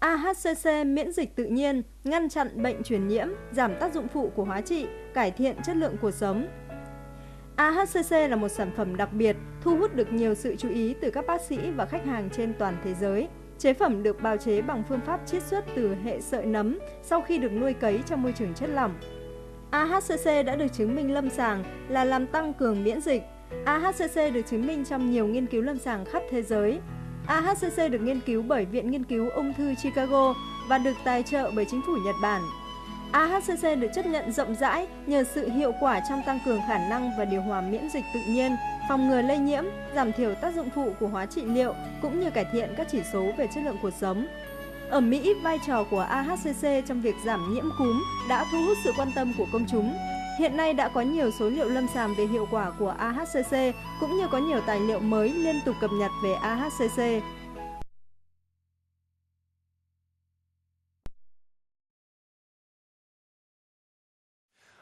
AHCC miễn dịch tự nhiên, ngăn chặn bệnh truyền nhiễm, giảm tác dụng phụ của hóa trị, cải thiện chất lượng cuộc sống. AHCC là một sản phẩm đặc biệt, thu hút được nhiều sự chú ý từ các bác sĩ và khách hàng trên toàn thế giới. Chế phẩm được bào chế bằng phương pháp chiết xuất từ hệ sợi nấm sau khi được nuôi cấy trong môi trường chất lỏng. AHCC đã được chứng minh lâm sàng là làm tăng cường miễn dịch. AHCC được chứng minh trong nhiều nghiên cứu lâm sàng khắp thế giới. AHCC được nghiên cứu bởi Viện Nghiên cứu Ung thư Chicago và được tài trợ bởi chính phủ Nhật Bản. AHCC được chấp nhận rộng rãi nhờ sự hiệu quả trong tăng cường khả năng và điều hòa miễn dịch tự nhiên, phòng ngừa lây nhiễm, giảm thiểu tác dụng phụ của hóa trị liệu cũng như cải thiện các chỉ số về chất lượng cuộc sống. Ở Mỹ, vai trò của AHCC trong việc giảm nhiễm cúm đã thu hút sự quan tâm của công chúng. Hiện nay đã có nhiều số liệu lâm sàng về hiệu quả của AHCC cũng như có nhiều tài liệu mới liên tục cập nhật về AHCC.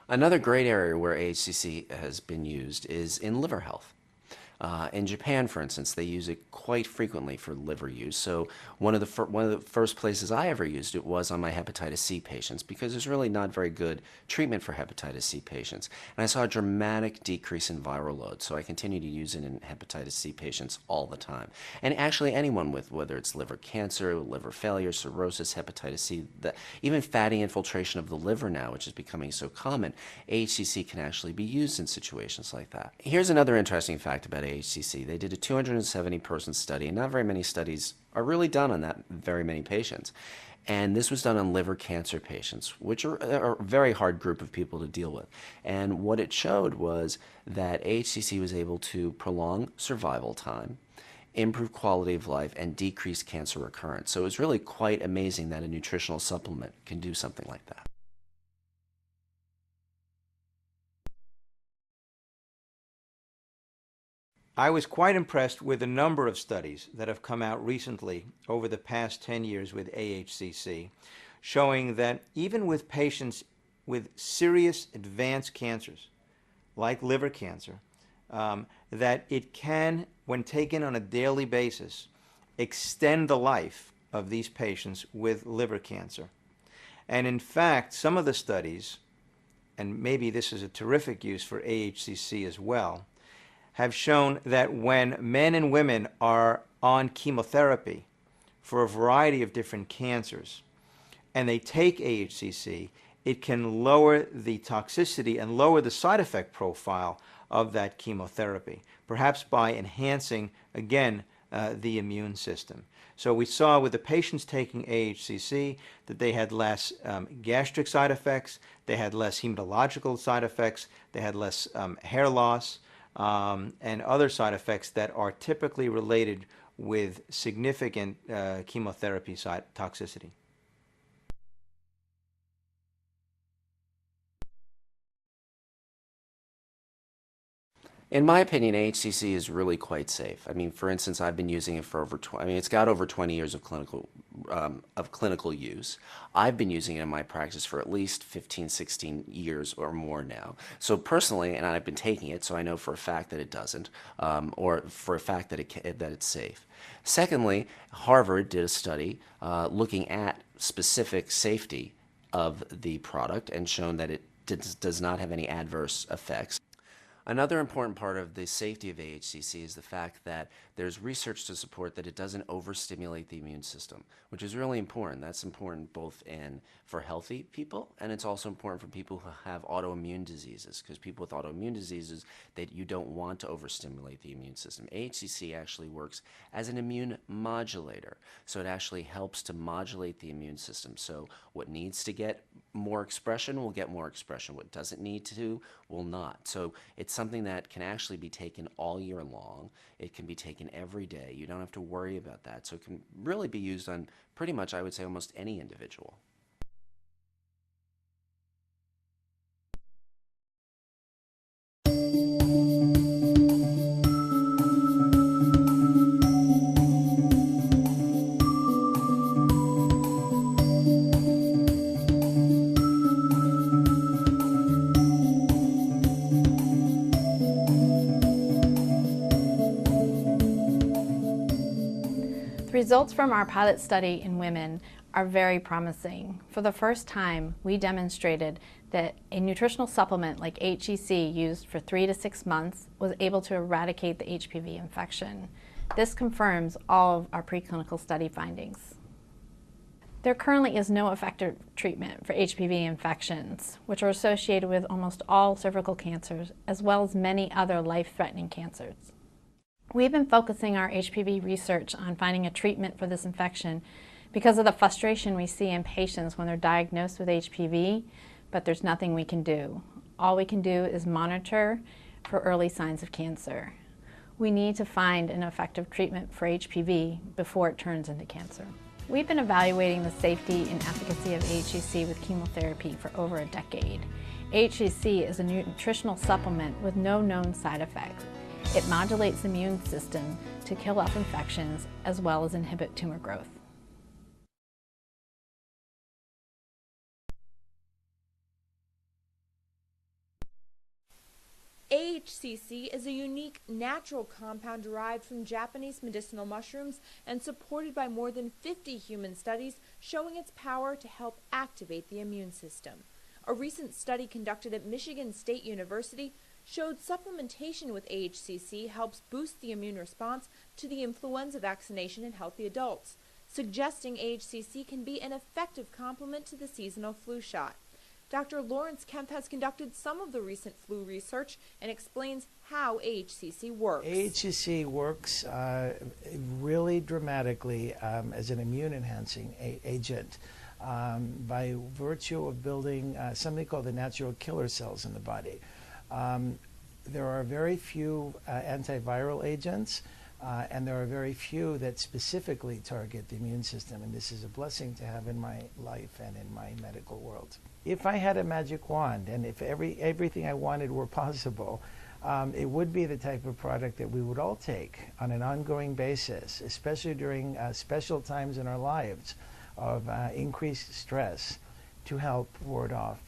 Another great area where AHCC has been used is in liver health. In Japan, for instance, they use it quite frequently for liver use. So one of the first places I ever used it was on my hepatitis C patients because there's really not very good treatment for hepatitis C patients. And I saw a dramatic decrease in viral load. So I continue to use it in hepatitis C patients all the time. And actually anyone with, whether it's liver cancer, liver failure, cirrhosis, hepatitis C, even fatty infiltration of the liver now, which is becoming so common, AHCC can actually be used in situations like that. Here's another interesting fact about AHCC. They did a 270-person study, and not very many studies are really done on that very many patients. And this was done on liver cancer patients, which are a very hard group of people to deal with. And what it showed was that AHCC was able to prolong survival time, improve quality of life, and decrease cancer recurrence. So it was really quite amazing that a nutritional supplement can do something like that. I was quite impressed with a number of studies that have come out recently over the past 10 years with AHCC, showing that even with patients with serious advanced cancers, like liver cancer, that it can, when taken on a daily basis, extend the life of these patients with liver cancer. And in fact, some of the studies, and maybe this is a terrific use for AHCC as well, have shown that when men and women are on chemotherapy for a variety of different cancers and they take AHCC, it can lower the toxicity and lower the side effect profile of that chemotherapy, perhaps by enhancing, again, the immune system. So we saw with the patients taking AHCC that they had less gastric side effects, they had less hematological side effects, they had less hair loss, and other side effects that are typically related with significant chemotherapy side toxicity. In my opinion, AHCC is really quite safe. I mean, for instance, I've been using it for over 20, I mean, it's got over 20 years of clinical use. I've been using it in my practice for at least 15, 16 years or more now. So personally, and I've been taking it, so I know for a fact that it doesn't, or for a fact that it's safe. Secondly, Harvard did a study looking at specific safety of the product and shown that it does not have any adverse effects. Another important part of the safety of AHCC is the fact that there's research to support that it doesn't overstimulate the immune system, which is really important. That's important both for healthy people, and it's also important for people who have autoimmune diseases, because people with autoimmune diseases, that you don't want to overstimulate the immune system. AHCC actually works as an immune modulator, so it actually helps to modulate the immune system. So what needs to get more expression will get more expression. What doesn't need to will not. So it's something that can actually be taken all year long. It can be taken every day. You don't have to worry about that. So it can really be used on pretty much, I would say, almost any individual. Results from our pilot study in women are very promising. For the first time, we demonstrated that a nutritional supplement like AHCC used for 3 to 6 months was able to eradicate the HPV infection. This confirms all of our preclinical study findings. There currently is no effective treatment for HPV infections, which are associated with almost all cervical cancers, as well as many other life-threatening cancers. We've been focusing our HPV research on finding a treatment for this infection because of the frustration we see in patients when they're diagnosed with HPV, but there's nothing we can do. All we can do is monitor for early signs of cancer. We need to find an effective treatment for HPV before it turns into cancer. We've been evaluating the safety and efficacy of AHCC with chemotherapy for over a decade. AHCC is a nutritional supplement with no known side effects. It modulates the immune system to kill off infections as well as inhibit tumor growth. AHCC is a unique natural compound derived from Japanese medicinal mushrooms and supported by more than 50 human studies showing its power to help activate the immune system. A recent study conducted at Michigan State University showed supplementation with AHCC helps boost the immune response to the influenza vaccination in healthy adults, suggesting AHCC can be an effective complement to the seasonal flu shot. Dr. Lawrence Kemp has conducted some of the recent flu research and explains how AHCC works. AHCC works really dramatically as an immune-enhancing agent by virtue of building something called the natural killer cells in the body. There are very few antiviral agents, and there are very few that specifically target the immune system, and this is a blessing to have in my life and in my medical world. If I had a magic wand, and if everything I wanted were possible, it would be the type of product that we would all take on an ongoing basis, especially during special times in our lives of increased stress, to help ward off,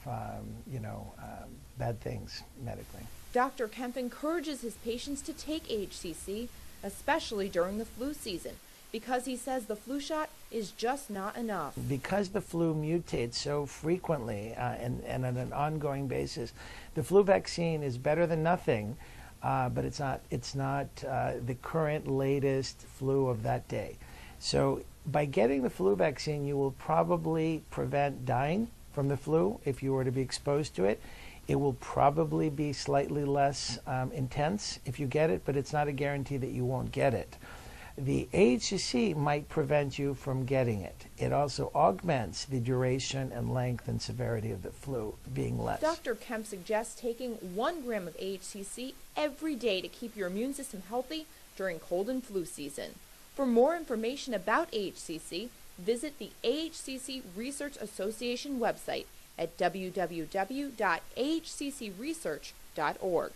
bad things medically. Dr. Kemp encourages his patients to take AHCC, especially during the flu season, because he says the flu shot is just not enough. Because the flu mutates so frequently and on an ongoing basis, the flu vaccine is better than nothing, but it's not the current latest flu of that day. So by getting the flu vaccine, you will probably prevent dying from the flu if you were to be exposed to it. It will probably be slightly less intense if you get it, but it's not a guarantee that you won't get it. The AHCC might prevent you from getting it. It also augments the duration and length and severity of the flu being less. Dr. Kemp suggests taking 1 gram of AHCC every day to keep your immune system healthy during cold and flu season. For more information about AHCC, visit the AHCC Research Association website at www.ahccresearch.org.